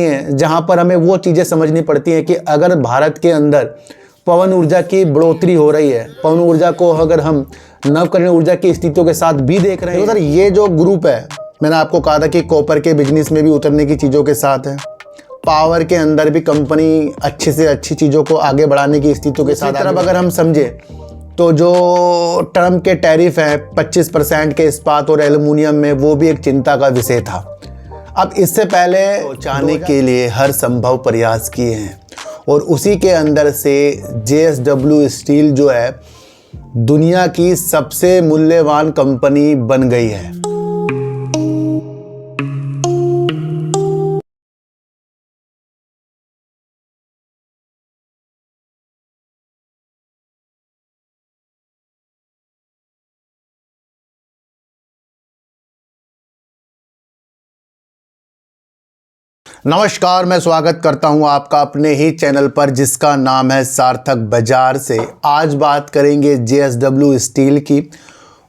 हैं जहां पर हमें वो चीज़ें समझनी पड़ती हैं कि अगर भारत के अंदर पवन ऊर्जा की बढ़ोतरी हो रही है, पवन ऊर्जा को अगर हम नवकरणीय ऊर्जा की स्थितियों के साथ भी देख रहे हैं, तो सर ये जो ग्रुप है, मैंने आपको कहा था कि कॉपर के बिजनेस में भी उतरने की चीज़ों के साथ है, पावर के अंदर भी कंपनी अच्छी से अच्छी चीज़ों को आगे बढ़ाने की स्थितियों के साथ। तरफ अगर हम समझे तो जो ट्रम्प के टैरिफ हैं 25% के इस्पात और एल्युमिनियम में, वो भी एक चिंता का विषय था। अब इससे पहले पहुँचाने के लिए हर संभव प्रयास किए हैं और उसी के अंदर से JSW स्टील जो है दुनिया की सबसे मूल्यवान कंपनी बन गई है। नमस्कार, मैं स्वागत करता हूं आपका अपने ही चैनल पर जिसका नाम है सार्थक बाजार से। आज बात करेंगे JSW स्टील की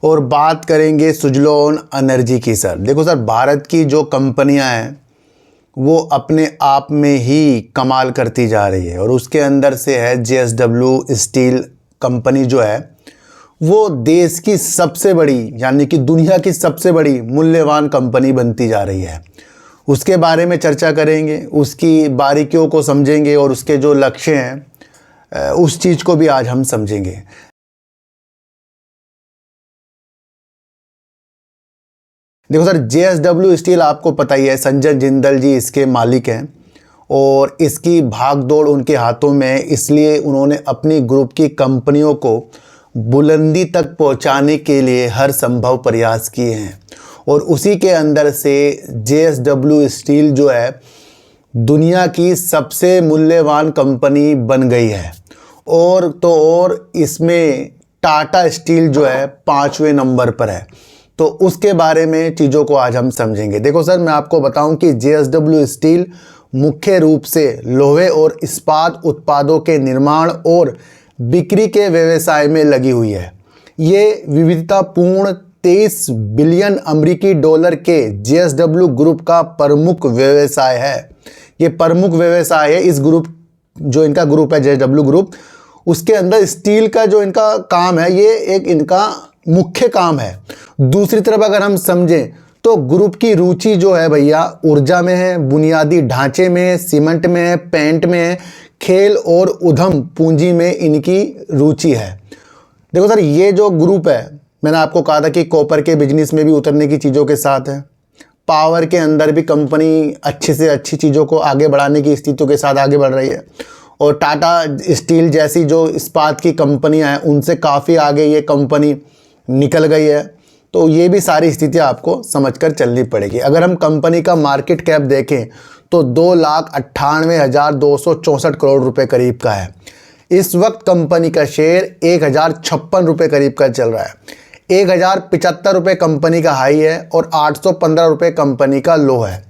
और बात करेंगे सुजलोन एनर्जी की। सर देखो सर, भारत की जो कंपनियां हैं वो अपने आप में ही कमाल करती जा रही है और उसके अंदर से है JSW स्टील कंपनी जो है वो देश की सबसे बड़ी यानी कि दुनिया की सबसे बड़ी मूल्यवान कंपनी बनती जा रही है। उसके बारे में चर्चा करेंगे, उसकी बारीकियों को समझेंगे और उसके जो लक्ष्य हैं उस चीज़ को भी आज हम समझेंगे। देखो सर, JSW स्टील आपको पता ही है, संजय जिंदल जी इसके मालिक हैं और इसकी भागदौड़ उनके हाथों में है, इसलिए उन्होंने अपनी ग्रुप की कंपनियों को बुलंदी तक पहुंचाने के लिए हर संभव प्रयास किए हैं और उसी के अंदर से JSW स्टील जो है दुनिया की सबसे मूल्यवान कंपनी बन गई है। और तो और इसमें टाटा स्टील जो है 5वें नंबर पर है। तो उसके बारे में चीज़ों को आज हम समझेंगे। देखो सर, मैं आपको बताऊं कि JSW स्टील मुख्य रूप से लोहे और इस्पात उत्पादों के निर्माण और बिक्री के व्यवसाय में लगी हुई है। ये विविधतापूर्ण 23 बिलियन अमेरिकी डॉलर के JSW ग्रुप का प्रमुख व्यवसाय है। ये प्रमुख व्यवसाय है। इस ग्रुप जो इनका ग्रुप है JSW ग्रुप, उसके अंदर स्टील का जो इनका काम है ये एक इनका मुख्य काम है। दूसरी तरफ अगर हम समझें तो ग्रुप की रुचि जो है भैया ऊर्जा में है, बुनियादी ढांचे में है, सीमेंट में है, पेंट में है, खेल और उद्यम पूंजी में इनकी रुचि है। देखो सर, ये जो ग्रुप है, मैंने आपको कहा था कि कॉपर के बिजनेस में भी उतरने की चीज़ों के साथ है, पावर के अंदर भी कंपनी अच्छी से अच्छी चीज़ों को आगे बढ़ाने की स्थितियों के साथ आगे बढ़ रही है और टाटा स्टील जैसी जो इस्पात की कंपनियां हैं उनसे काफ़ी आगे ये कंपनी निकल गई है। तो ये भी सारी स्थितियां आपको समझकर चलनी पड़ेगी। अगर हम कंपनी का मार्केट कैप देखें तो 2,98,264 करोड़ रुपए करीब का है। इस वक्त कंपनी का शेयर 1,056 रुपये करीब का चल रहा है। 1,075 रुपये कंपनी का हाई है और 815 रुपये कंपनी का लो है।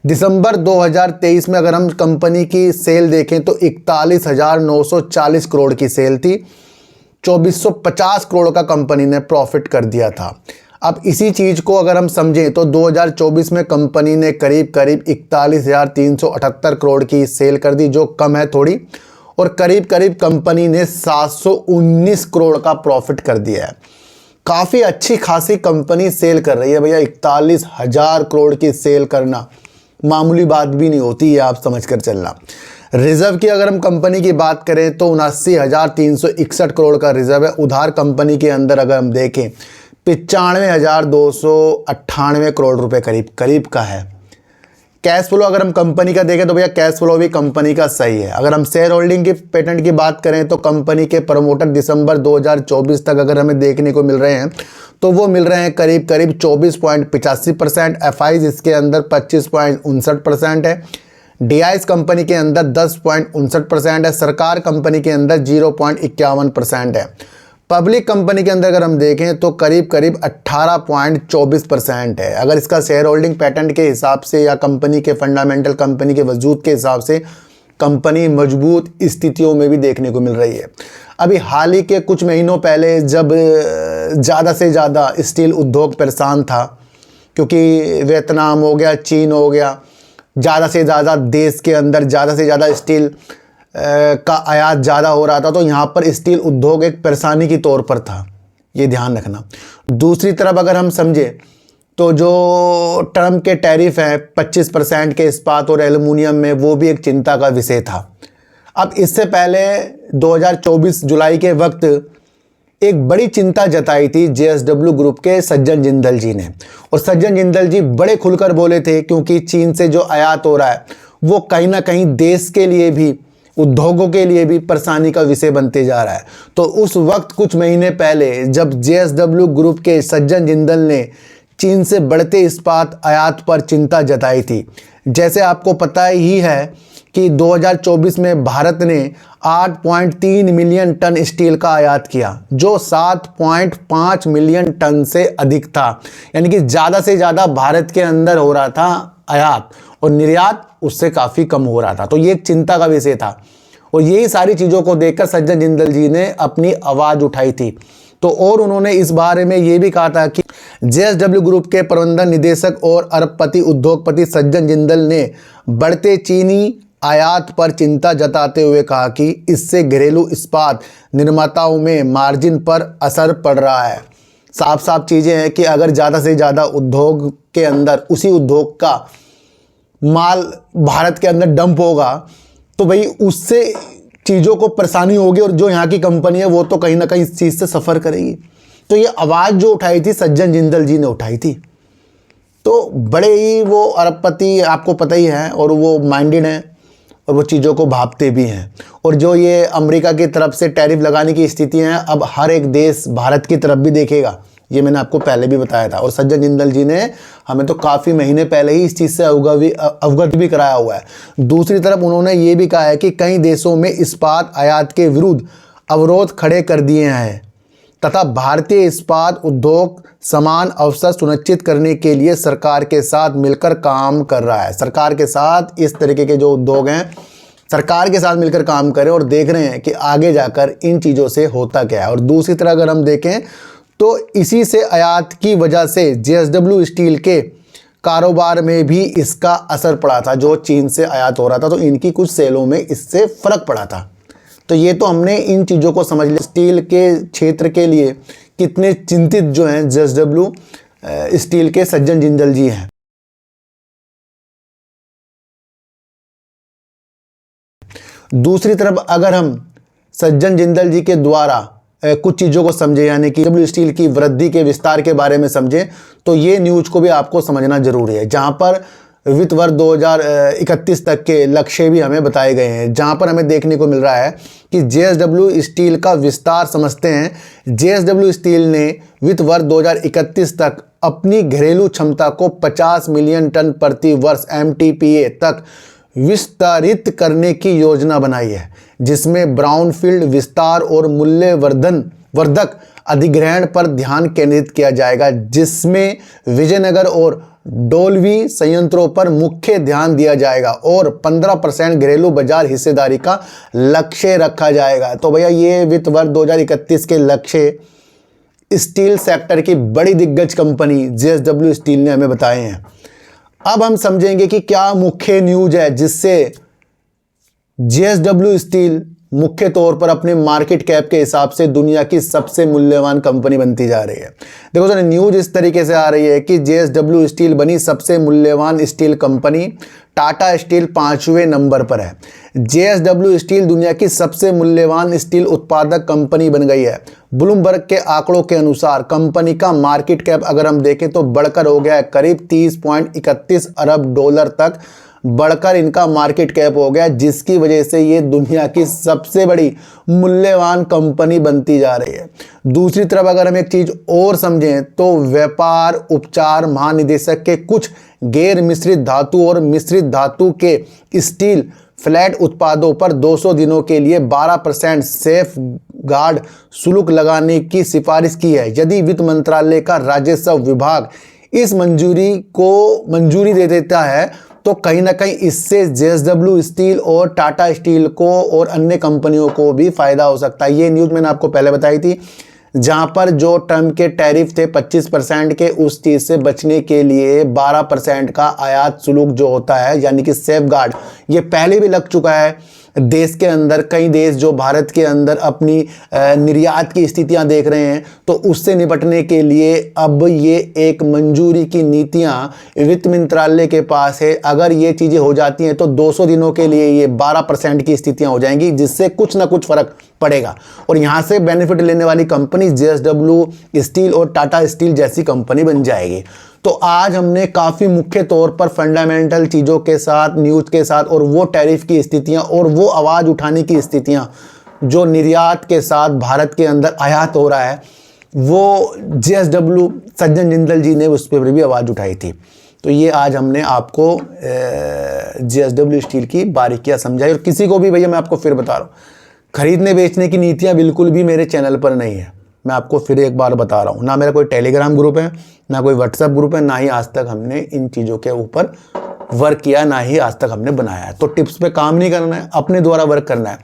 दिसंबर 2023 में अगर हम कंपनी की सेल देखें तो 41,940 करोड़ की सेल थी। 2,450 करोड़ का कंपनी ने प्रॉफिट कर दिया था। अब इसी चीज़ को अगर हम समझें तो 2024 में कंपनी ने करीब 41,378 करोड़ की सेल कर दी, जो कम है थोड़ी, और करीब कंपनी ने 719 करोड़ का प्रॉफिट कर दिया है। काफ़ी अच्छी खासी कंपनी सेल कर रही है भैया। 41,000 करोड़ की सेल करना मामूली बात भी नहीं होती है, आप समझ कर चलना। रिजर्व की अगर हम कंपनी की बात करें तो 79,361 करोड़ का रिजर्व है। उधार कंपनी के अंदर अगर हम देखें 95,298 करोड़ रुपए करीब का है। कैश फ्लो अगर हम कंपनी का देखें तो भैया कैश फ्लो भी कंपनी का सही है। अगर हम शेयर होल्डिंग की पैटर्न की बात करें तो कंपनी के प्रमोटर दिसंबर 2024 तक अगर हमें देखने को मिल रहे हैं तो वो मिल रहे हैं करीब 24.85%। FIs इसके अंदर 25.59% है। DIs कंपनी के अंदर 10.59% है। सरकार कंपनी के अंदर 0.51% है। पब्लिक कंपनी के अंदर अगर हम देखें तो करीब 18.24% है। अगर इसका शेयर होल्डिंग पैटर्न के हिसाब से या कंपनी के फंडामेंटल, कंपनी के वजूद के हिसाब से कंपनी मजबूत स्थितियों में भी देखने को मिल रही है। अभी हाल ही के कुछ महीनों पहले जब ज़्यादा से ज़्यादा स्टील उद्योग परेशान था, क्योंकि वियतनाम हो गया, चीन हो गया, ज़्यादा से ज़्यादा देश के अंदर ज़्यादा से ज़्यादा स्टील का आयात ज़्यादा हो रहा था, तो यहाँ पर स्टील उद्योग एक परेशानी के तौर पर था, ये ध्यान रखना। दूसरी तरफ अगर हम समझें तो जो ट्रम्प के टैरिफ हैं 25% के इस्पात और एल्युमिनियम में, वो भी एक चिंता का विषय था। अब इससे पहले 2024 जुलाई के वक्त एक बड़ी चिंता जताई थी JSW ग्रुप के सज्जन जिंदल जी ने, और सज्जन जिंदल जी बड़े खुलकर बोले थे, क्योंकि चीन से जो आयात हो रहा है वो कहीं ना कहीं देश के लिए भी, उद्योगों के लिए भी परेशानी का विषय बनते जा रहा है। तो उस वक्त कुछ महीने पहले जब JSW ग्रुप के सज्जन जिंदल ने चीन से बढ़ते इस्पात आयात पर चिंता जताई थी, जैसे आपको पता ही है कि 2024 में भारत ने 8.3 मिलियन टन स्टील का आयात किया, जो 7.5 मिलियन टन से अधिक था। यानी कि ज़्यादा से ज़्यादा भारत के अंदर हो रहा था आयात, और निर्यात उससे काफ़ी कम हो रहा था। तो ये एक चिंता का विषय था, और यही सारी चीज़ों को देखकर सज्जन जिंदल जी ने अपनी आवाज़ उठाई थी। तो और उन्होंने इस बारे में ये भी कहा था कि JSW ग्रुप के प्रबंधन निदेशक और अरबपति उद्योगपति सज्जन जिंदल ने बढ़ते चीनी आयात पर चिंता जताते हुए कहा कि इससे घरेलू इस्पात निर्माताओं में मार्जिन पर असर पड़ रहा है। साफ साफ चीज़ें हैं कि अगर ज़्यादा से ज़्यादा उद्योग के अंदर उसी उद्योग का माल भारत के अंदर डंप होगा, तो भाई उससे चीज़ों को परेशानी होगी, और जो यहाँ की कंपनी है वो तो कहीं ना कहीं इस चीज़ से सफ़र करेगी। तो ये आवाज़ जो उठाई थी सज्जन जिंदल जी ने उठाई थी। तो बड़े ही वो अरबपति, आपको पता ही है, और वो माइंडेड हैं और वो चीज़ों को भापते भी हैं। और जो ये अमेरिका की तरफ से टैरिफ लगाने की स्थिति है, अब हर एक देश भारत की तरफ भी देखेगा, ये मैंने आपको पहले भी बताया था। और सज्जन जिंदल जी ने हमें तो काफ़ी महीने पहले ही इस चीज़ से अवगत भी कराया हुआ है। दूसरी तरफ उन्होंने ये भी कहा है कि कई देशों में इस्पात आयात के विरुद्ध अवरोध खड़े कर दिए हैं, तथा भारतीय इस्पात उद्योग समान अवसर सुनिश्चित करने के लिए सरकार के साथ मिलकर काम कर रहा है। सरकार के साथ इस तरीके के जो उद्योग हैं सरकार के साथ मिलकर काम करें, और देख रहे हैं कि आगे जाकर इन चीज़ों से होता क्या है। और दूसरी तरह अगर हम देखें तो इसी से आयात की वजह से JSW स्टील के कारोबार में भी इसका असर पड़ा था। जो चीन से आयात हो रहा था तो इनकी कुछ सेलों में इससे फ़र्क पड़ा था। तो ये तो हमने इन चीज़ों को समझ लिया। स्टील के क्षेत्र के लिए कितने चिंतित जो हैं JSW स्टील के सज्जन जिंदल जी हैं। दूसरी तरफ अगर हम सज्जन जिंदल जी के द्वारा कुछ चीज़ों को समझे, यानी कि JSW स्टील की वृद्धि के विस्तार के बारे में समझें, तो ये न्यूज़ को भी आपको समझना जरूरी है, जहां पर वित्त वर्ष 2031 तक के लक्ष्य भी हमें बताए गए हैं, जहां पर हमें देखने को मिल रहा है कि JSW स्टील का विस्तार समझते हैं। JSW स्टील ने वित्त वर्ष 2031 तक अपनी घरेलू क्षमता को 50 मिलियन टन प्रति वर्ष MTPA तक विस्तारित करने की योजना बनाई है, जिसमें ब्राउनफील्ड विस्तार और मूल्य वर्धक अधिग्रहण पर ध्यान केंद्रित किया जाएगा, जिसमें विजयनगर और डोलवी संयंत्रों पर मुख्य ध्यान दिया जाएगा, और 15% घरेलू बाजार हिस्सेदारी का लक्ष्य रखा जाएगा। तो भैया ये वित्त वर्ष 2031 के लक्ष्य स्टील सेक्टर की बड़ी दिग्गज कंपनी JSW स्टील ने हमें बताए हैं। अब हम समझेंगे कि क्या मुख्य न्यूज है जिससे JSW स्टील मुख्य तौर पर अपने मार्केट कैप के हिसाब से दुनिया की सबसे मूल्यवान कंपनी बनती जा रही है। देखो सर, न्यूज इस तरीके से आ रही है कि JSW स्टील बनी सबसे मूल्यवान स्टील कंपनी, टाटा स्टील 5वें नंबर पर है। JSW स्टील दुनिया की सबसे मूल्यवान स्टील उत्पादक कंपनी बन गई है। ब्लूमबर्ग के आंकड़ों के अनुसार कंपनी का मार्केट कैप अगर हम देखें तो बढ़कर हो गया है करीब 30.31 अरब डॉलर तक बढ़कर इनका मार्केट कैप हो गया, जिसकी वजह से ये दुनिया की सबसे बड़ी मूल्यवान कंपनी बनती जा रही है। दूसरी तरफ अगर हम एक चीज़ और समझें तो व्यापार उपचार महानिदेशक के कुछ गैर मिश्रित धातु और मिश्रित धातु के स्टील फ्लैट उत्पादों पर 200 दिनों के लिए 12% सेफ गार्ड शुल्क लगाने की सिफारिश की है। यदि वित्त मंत्रालय का राजस्व विभाग इस मंजूरी दे देता है तो कहीं ना कहीं इससे JSW स्टील और टाटा स्टील को और अन्य कंपनियों को भी फायदा हो सकता है। ये न्यूज़ मैंने आपको पहले बताई थी। जहां पर जो ट्रम्प के टैरिफ थे 25% के, उस चीज़ से बचने के लिए 12% का आयात शुल्क जो होता है यानी कि सेफ गार्ड, ये पहले भी लग चुका है देश के अंदर। कई देश जो भारत के अंदर अपनी निर्यात की स्थितियां देख रहे हैं, तो उससे निपटने के लिए अब ये एक मंजूरी की नीतियां वित्त मंत्रालय के पास है। अगर ये चीज़ें हो जाती हैं तो 200 दिनों के लिए ये 12% की स्थितियां हो जाएंगी, जिससे कुछ ना कुछ फर्क पड़ेगा और यहाँ से बेनिफिट लेने वाली कंपनी JSW स्टील और टाटा स्टील जैसी कंपनी बन जाएगी। तो आज हमने काफ़ी मुख्य तौर पर फंडामेंटल चीज़ों के साथ, न्यूज़ के साथ, और वो टैरिफ की स्थितियां और वो आवाज़ उठाने की स्थितियां जो निर्यात के साथ भारत के अंदर आयात हो रहा है, वो JSW सज्जन जिंदल जी ने उस पर भी आवाज़ उठाई थी। तो ये आज हमने आपको JSW स्टील की बारीकियां समझाई। और किसी को भी, भैया मैं आपको फिर बता रहा हूँ, खरीदने बेचने की नीतियाँ बिल्कुल भी मेरे चैनल पर नहीं है। मैं आपको फिर एक बार बता रहा हूँ, ना मेरा कोई टेलीग्राम ग्रुप है, ना कोई व्हाट्सएप ग्रुप है, ना ही आज तक हमने इन चीज़ों के ऊपर वर्क किया, ना ही आज तक हमने बनाया है। तो टिप्स पे काम नहीं करना है, अपने द्वारा वर्क करना है।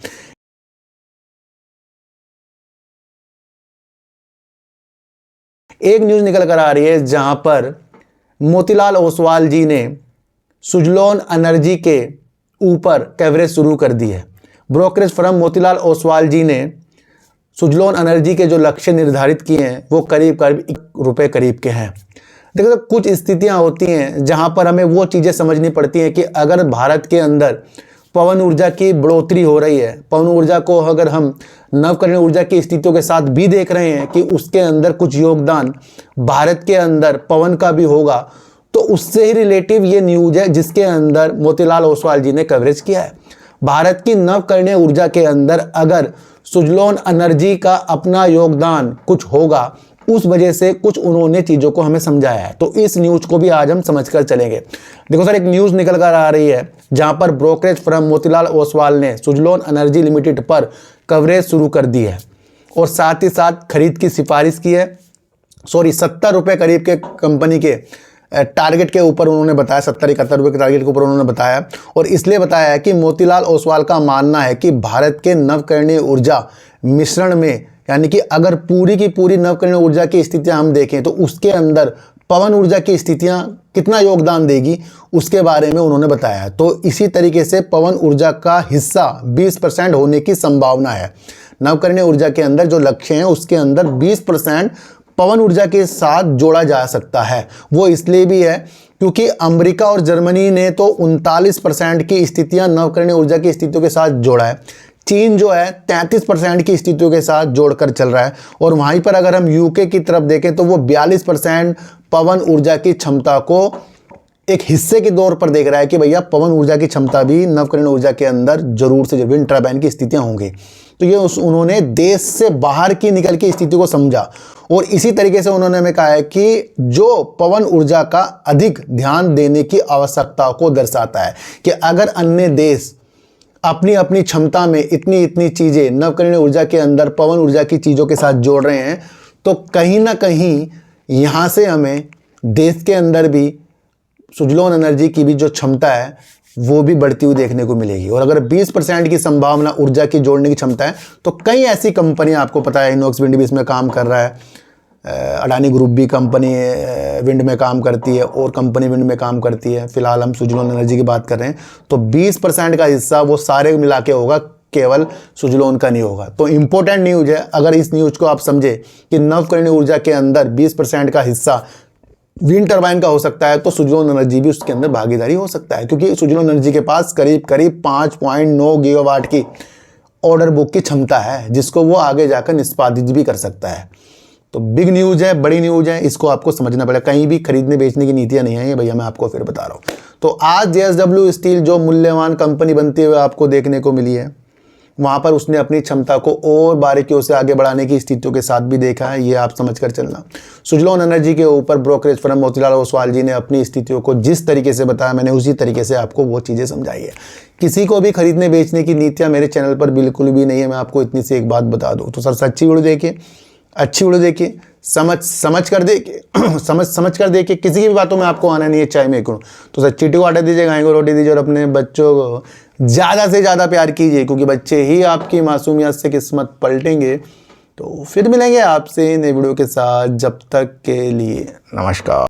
एक न्यूज़ निकल कर आ रही है जहां पर मोतीलाल ओसवाल जी ने सुजलॉन एनर्जी के ऊपर कवरेज शुरू कर दी है। ब्रोकरेज फर्म मोतीलाल ओसवाल जी ने सुजलॉन एनर्जी के जो लक्ष्य निर्धारित किए हैं वो करीब ₹1 करीब के हैं। देखो, तो कुछ स्थितियां होती हैं जहां पर हमें वो चीज़ें समझनी पड़ती हैं कि अगर भारत के अंदर पवन ऊर्जा की बढ़ोतरी हो रही है, पवन ऊर्जा को अगर हम नवकरणीय ऊर्जा की स्थितियों के साथ भी देख रहे हैं कि उसके अंदर कुछ योगदान भारत के अंदर पवन का भी होगा, तो उससे ही रिलेटिव ये न्यूज़ है जिसके अंदर मोतीलाल ओसवाल जी ने कवरेज किया है। भारत की नवकरणीय ऊर्जा के अंदर अगर सुजलॉन एनर्जी का अपना योगदान कुछ होगा, उस वजह से कुछ उन्होंने चीज़ों को हमें समझाया है। तो इस न्यूज़ को भी आज हम समझकर चलेंगे। देखो सर, एक न्यूज़ निकल कर आ रही है जहां पर ब्रोकरेज फर्म मोतीलाल ओसवाल ने सुजलॉन एनर्जी लिमिटेड पर कवरेज शुरू कर दी है और साथ ही साथ खरीद की सिफारिश की है। ₹70 करीब के कंपनी के टारगेट के ऊपर उन्होंने बताया, 70-71 के टारगेट के ऊपर उन्होंने बताया। और इसलिए बताया है कि मोतीलाल ओसवाल का मानना है कि भारत के नवकरणीय ऊर्जा मिश्रण में, यानी कि अगर पूरी की पूरी नवकरणीय ऊर्जा की स्थितियां हम देखें तो उसके अंदर पवन ऊर्जा की स्थितियां कितना योगदान देगी, उसके बारे में उन्होंने बताया है। तो इसी तरीके से पवन ऊर्जा का हिस्सा 20% होने की संभावना है। नवकरणीय ऊर्जा के अंदर जो लक्ष्य हैं उसके अंदर 20% पवन ऊर्जा के साथ जोड़ा जा सकता है। वो इसलिए भी है क्योंकि अमेरिका और जर्मनी ने तो 39% की स्थितियां नवकरणीय ऊर्जा की स्थितियों के साथ जोड़ा है। चीन जो है 33% की स्थितियों के साथ जोड़कर चल रहा है। और वहीं पर अगर हम यूके की तरफ देखें तो वो 42% पवन ऊर्जा की क्षमता को एक हिस्से के तौर पर देख रहा है कि भैया पवन ऊर्जा की क्षमता भी नवकरणीय ऊर्जा के अंदर जरूर से विंड टर्बाइन की स्थितियां होंगी। तो ये उन्होंने देश से बाहर की निकल की स्थिति को समझा। और इसी तरीके से उन्होंने हमें कहा है कि जो पवन ऊर्जा का अधिक ध्यान देने की आवश्यकता को दर्शाता है कि अगर अन्य देश अपनी अपनी क्षमता में इतनी इतनी चीज़ें नवकरणीय ऊर्जा के अंदर पवन ऊर्जा की चीज़ों के साथ जोड़ रहे हैं, तो कहीं ना कहीं यहाँ से हमें देश के अंदर भी सुजलॉन एनर्जी की भी जो क्षमता है वो भी बढ़ती हुई देखने को मिलेगी। और अगर 20% की संभावना ऊर्जा की जोड़ने की क्षमता है, तो कई ऐसी कंपनियां, आपको पता है इनॉक्स विंड भी इसमें काम कर रहा है, अडानी ग्रुप भी कंपनी विंड में काम करती है और कंपनी विंड में काम करती है। फिलहाल हम सुजलॉन एनर्जी की बात कर रहे हैं, तो 20% का हिस्सा वो सारे मिला के होगा, केवल सुजलॉन का नहीं होगा। तो इंपॉर्टेंट न्यूज़ है। अगर इस न्यूज़ को आप समझे कि नवकरणीय ऊर्जा के अंदर 20% का हिस्सा विंड टर्बाइन का हो सकता है, तो सुजलॉन एनर्जी भी उसके अंदर भागीदारी हो सकता है, क्योंकि सुजलॉन एनर्जी के पास करीब करीब 5.9 गीगावाट की ऑर्डर बुक की क्षमता है, जिसको वो आगे जाकर निष्पादित भी कर सकता है। तो बिग न्यूज़ है, बड़ी न्यूज़ है, इसको आपको समझना पड़ेगा। कहीं भी खरीदने बेचने की नीतियां नहीं है ये, भैया मैं आपको फिर बता रहा हूँ। तो आज JSW स्टील जो मूल्यवान कंपनी बनते हुए आपको देखने को मिली है, वहाँ पर उसने अपनी क्षमता को और बारीकियों से आगे बढ़ाने की स्थितियों के साथ भी देखा है, ये आप समझ कर चलना। सुजलॉन एनर्जी के ऊपर ब्रोकरेज फर्म मोतीलाल ओसवाल जी ने अपनी स्थितियों को जिस तरीके से बताया, मैंने उसी तरीके से आपको वो चीज़ें समझाई है। किसी को भी खरीदने बेचने की नीतियाँ मेरे चैनल पर बिल्कुल भी नहीं है, मैं आपको इतनी सी एक बात बता दूँ। तो सर सच्ची वीडियो देखिए, अच्छी वीडियो देखिए, समझ कर देखिए, समझ कर देखिए, किसी की भी बातों में आपको आना नहीं है, चाहे मैं करूँ। तो सर चीटी को आटा दीजिए, गाय को रोटी दीजिए और अपने बच्चों को ज़्यादा से ज़्यादा प्यार कीजिए, क्योंकि बच्चे ही आपकी मासूमियत से किस्मत पलटेंगे। तो फिर मिलेंगे आपसे नए वीडियो के साथ, जब तक के लिए नमस्कार।